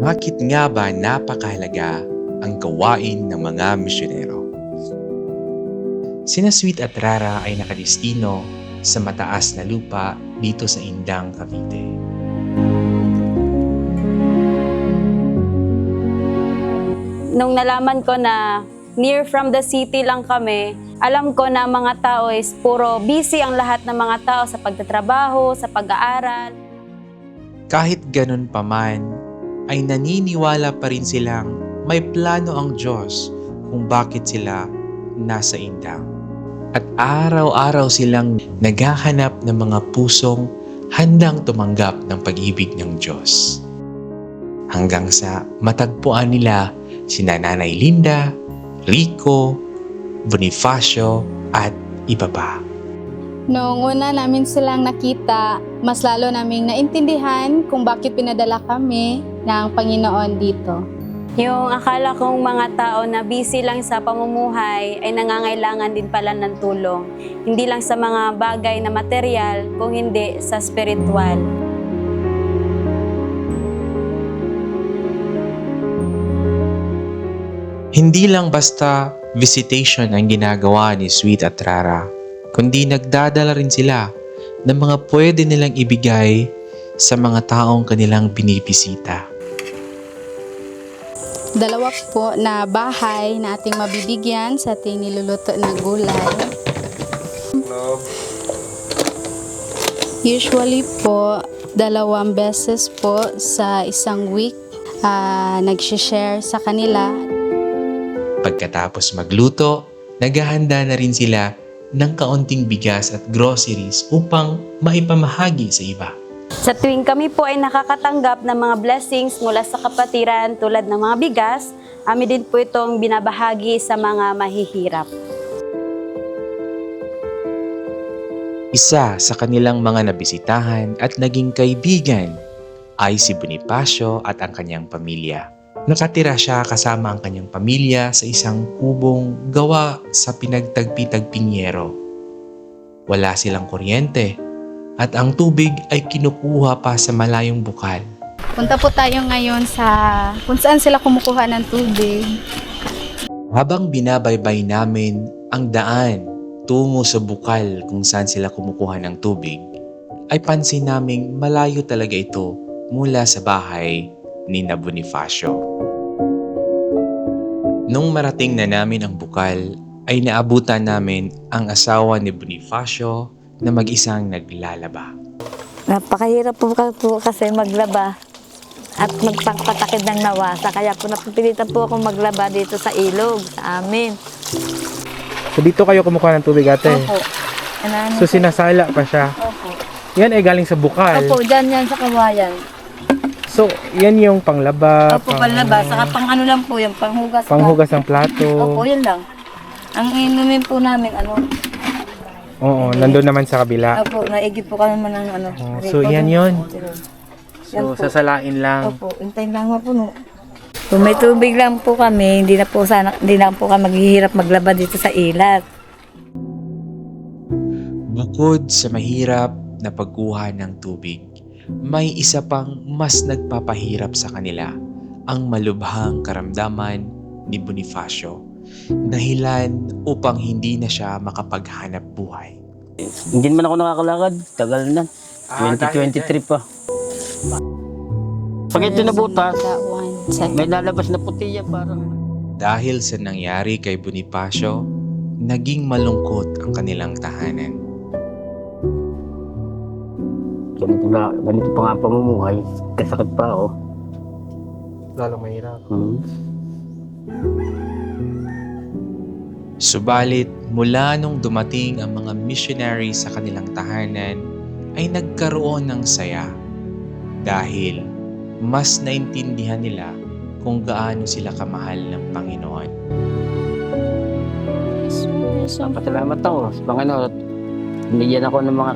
Bakit nga ba napakahalaga ang gawain ng mga misyonero? Sina Sweet at Rara ay nakadestino sa mataas na lupa dito sa Indang, Cavite. Nung nalaman ko na near from the city lang kami, alam ko na ang mga tao is puro busy ang lahat ng mga tao sa pagtatrabaho, sa pag-aaral. Kahit ganun pa man, ay naniniwala pa rin silang may plano ang Diyos kung bakit sila nasa Indang. At araw-araw silang naghahanap ng mga pusong handang tumanggap ng pag-ibig ng Diyos. Hanggang sa matagpuan nila sina Nanay Linda, Rico, Bonifacio at iba pa. Noong una namin silang nakita, mas lalo naming naintindihan kung bakit pinadala kami ng Panginoon dito. Yung akala kong mga tao na busy lang sa pamumuhay ay nangangailangan din pala ng tulong. Hindi lang sa mga bagay na material, kung hindi sa spiritual. Hindi lang basta visitation ang ginagawa ni Sweet at Rara, kundi nagdadala rin sila ng mga pwede nilang ibigay sa mga taong kanilang binibisita. Dalawa po na bahay na ating mabibigyan sa ating niluluto na gulay. Usually po, 2 beses po sa isang week nag-share sa kanila. Pagkatapos magluto, naghahanda na rin sila ng kaunting bigas at groceries upang maipamahagi sa iba. Sa tuwing kami po ay nakakatanggap ng mga blessings mula sa kapatiran tulad ng mga bigas, amin din po itong binabahagi sa mga mahihirap. Isa sa kanilang mga nabisitahan at naging kaibigan ay si Bonifacio at ang kanyang pamilya. Nakatira siya kasama ang kanyang pamilya sa isang kubong gawa sa pinagtagpi-tagping yero. Wala silang kuryente at ang tubig ay kinukuha pa sa malayong bukal. Punta po tayo ngayon sa kung saan sila kumukuha ng tubig. Habang binabaybay namin ang daan tungo sa bukal kung saan sila kumukuha ng tubig, ay pansin naming malayo talaga ito mula sa bahay ni na Bonifacio. Nung marating na namin ang bukal, ay naabutan namin ang asawa ni Bonifacio na mag-isang naglalaba. Napakahirap po kasi maglaba at magpapatakid ng nawasa. Kaya po napipilitan po akong maglaba dito sa ilog, sa amin. So dito kayo kumukuha ng tubig, ate? Opo. So sinasala pa siya? Opo. Yan ay galing sa bukal? Opo, dyan yan sa kawayan. So yan yung panglaba? Opo, panlaba. Saka pang ano lang po, yung panghugas. Panghugas ng plato? Opo, yun lang. Ang inumin po namin, Oo, nandun naman sa kabila. Opo, naigip po kami ng Oh, so yan yun? Yan So po. sasalain lang? Opo, hintayin lang po no. Kung may tubig lang po kami, hindi na po kami maghihirap maglaba dito sa ilat. Bukod sa mahirap na pagkuha ng tubig, may isa pang mas nagpapahirap sa kanila, ang malubhang karamdaman ni Bonifacio. Dahilan upang hindi na siya makapaghanap buhay. Hindi naman ako nakakalakad. Tagal na. 2023 pa. Pag ito nabutas, may lalabas na puti yan parang. Dahil sa nangyari kay Bonifacio, naging malungkot ang kanilang tahanan. Ganito pa nga ang pamumuhay. Kasakit pa ako. Lalong mahirap. Subalit, mula nung dumating ang mga missionary sa kanilang tahanan, ay nagkaroon ng saya dahil mas naintindihan nila kung gaano sila kamahal ng Panginoon. Pasalamat ako sa Panginoon. Binigyan ako ng mga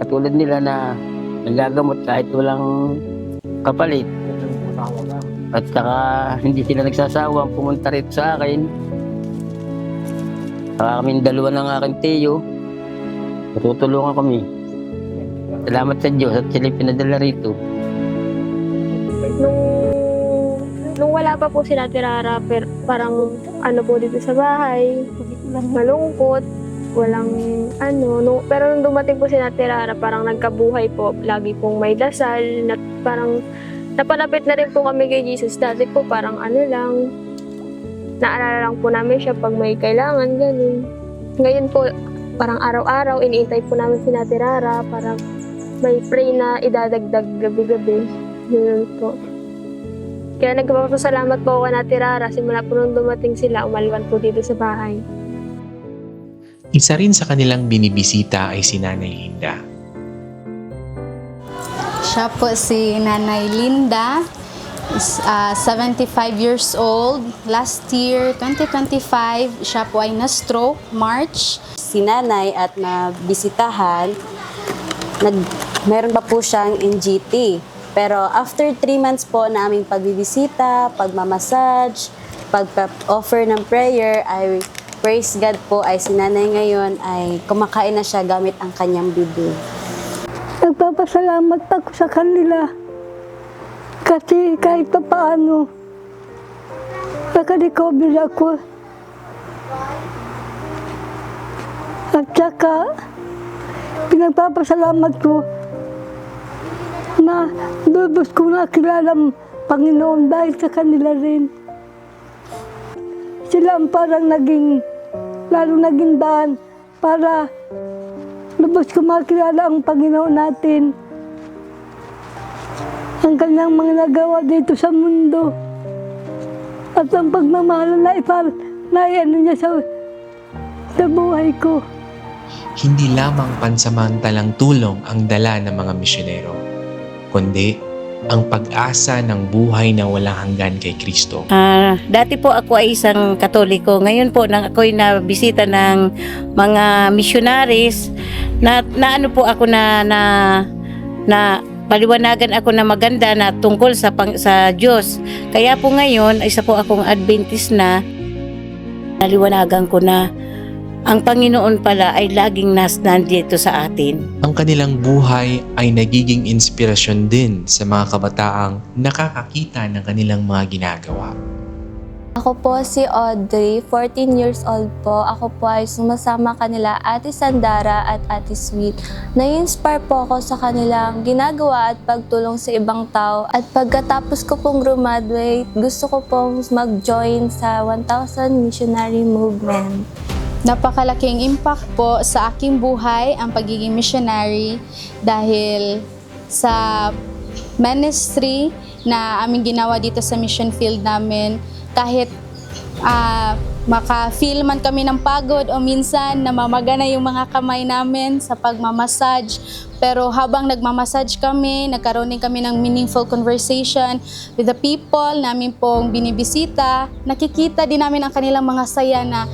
katulad nila na nagagamot kahit walang kapalit. At saka hindi sila nagsasawang pumunta rito sa akin. Saka kaming dalawa ng aking tiyo. Natutulungan kami. Salamat sa Diyos at sila pinadala rito. Nung wala pa po si Ate Rara, pero parang ano po dito sa bahay, malungkot, walang pero nung dumating po si Ate Rara, parang nagkabuhay po, lagi pong may dasal, parang napalapit na rin po kami kay Jesus. Dati po parang naalala lang po namin siya pag may kailangan, ganun. Ngayon po, parang araw-araw, iniintay po namin si Ate Rara, parang may pray na idadagdag gabi-gabi. Ganun po. Kaya nagpapasalamat po ako kay Ate Rara, simula po nung dumating sila, umaliwan po dito sa bahay. Isa rin sa kanilang binibisita ay si Nanay Linda. Siya po si Nanay Linda, is 75 years old. Last year, 2025, siya po ay na-stroke, March. Si nanay at nabisitahan, meron pa po siyang NGT. Pero after 3 months po na aming pagbibisita, pagmamassage, pag-offer ng prayer, ay praise God po, ay si nanay ngayon ay kumakain na siya gamit ang kanyang bibig. Nagpapasalamat ako sa kanila kasi kahit pa paano naka-recover ako. At saka pinagpapasalamat ko na lubos ko nakilala ang Panginoon dahil sa kanila rin. Sila ang parang naging daan para lubos ko makilala ang Panginoon natin. Ang kanyang mga nagawa dito sa mundo. At ang pagmamahal na niya sa buhay ko. Hindi lamang pansamantalang tulong ang dala ng mga misyonero, kundi ang pag-asa ng buhay na walang hanggan kay Kristo. Dati po ako ay isang Katoliko. Ngayon po nang ako'y nabisita ng mga missionaries, na ano po ako na paliwanagan ako na maganda na tungkol sa Diyos. Kaya po ngayon, isa po akong Adventist na naliwanagan ko na ang Panginoon pala ay laging nandito sa atin. Ang kanilang buhay ay nagiging inspirasyon din sa mga kabataang nakakakita ng kanilang mga ginagawa. Ako po si Audrey, 14 years old po. Ako po ay sumasama kanila Ate Sandara at Ate Sweet. Na-inspire po ako sa kanilang ginagawa at pagtulong sa ibang tao. At pagkatapos ko pong graduate, gusto ko pong mag-join sa 1,000 Missionary Movement. Napakalaking impact po sa aking buhay ang pagiging missionary dahil sa ministry na aming ginawa dito sa mission field namin. Kahit maka-feel man kami ng pagod o minsan namamagana yung mga kamay namin sa pagmamassage. Pero habang nagmamassage kami, nagkaroon din kami ng meaningful conversation with the people namin pong binibisita. Nakikita din namin ang kanilang mga saya na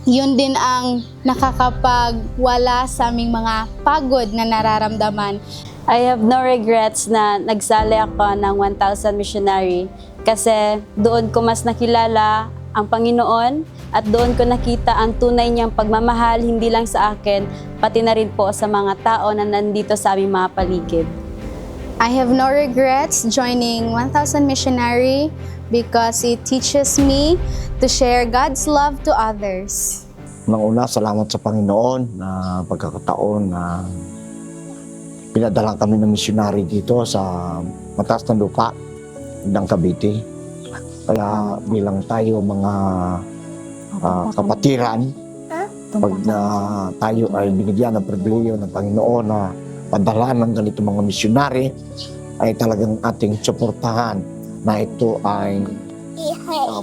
yun din ang nakakapagwala sa aming mga pagod na nararamdaman. I have no regrets na nagsali ako ng 1,000 missionary kasi doon ko mas nakilala ang Panginoon at doon ko nakita ang tunay niyang pagmamahal hindi lang sa akin, pati na rin po sa mga tao na nandito sa aming mga paligid. I have no regrets joining 1,000 Missionary because it teaches me to share God's love to others. Una, salamat sa Panginoon na pagkakataon na pinadala kami ng missionary dito sa mataas na lupa ng Cavite. Kaya bilang tayo mga kapatiran, pag tayo ay binigyan ng pribileyo ng Panginoon na padala ng ganito mga missionary, ay talagang ating suportahan na ito ay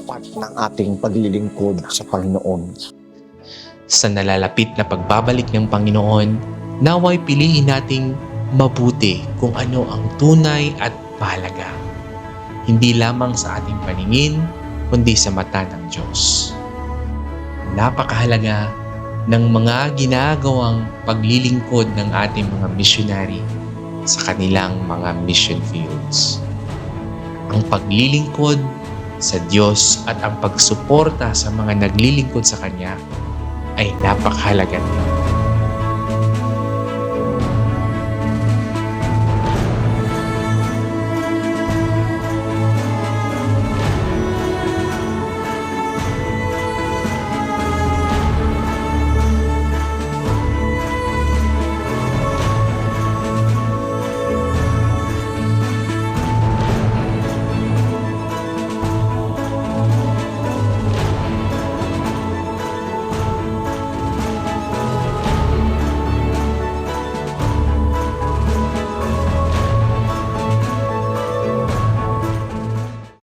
part ng ating paglilingkod sa Panginoon. Sa nalalapit na pagbabalik ng Panginoon, naway piliin nating mabuti kung ano ang tunay at mahalaga. Hindi lamang sa ating paningin, kundi sa mata ng Diyos. Napakahalaga ng mga ginagawang paglilingkod ng ating mga missionary sa kanilang mga mission fields. Ang paglilingkod sa Diyos at ang pagsuporta sa mga naglilingkod sa Kanya ay napakahalaga nito.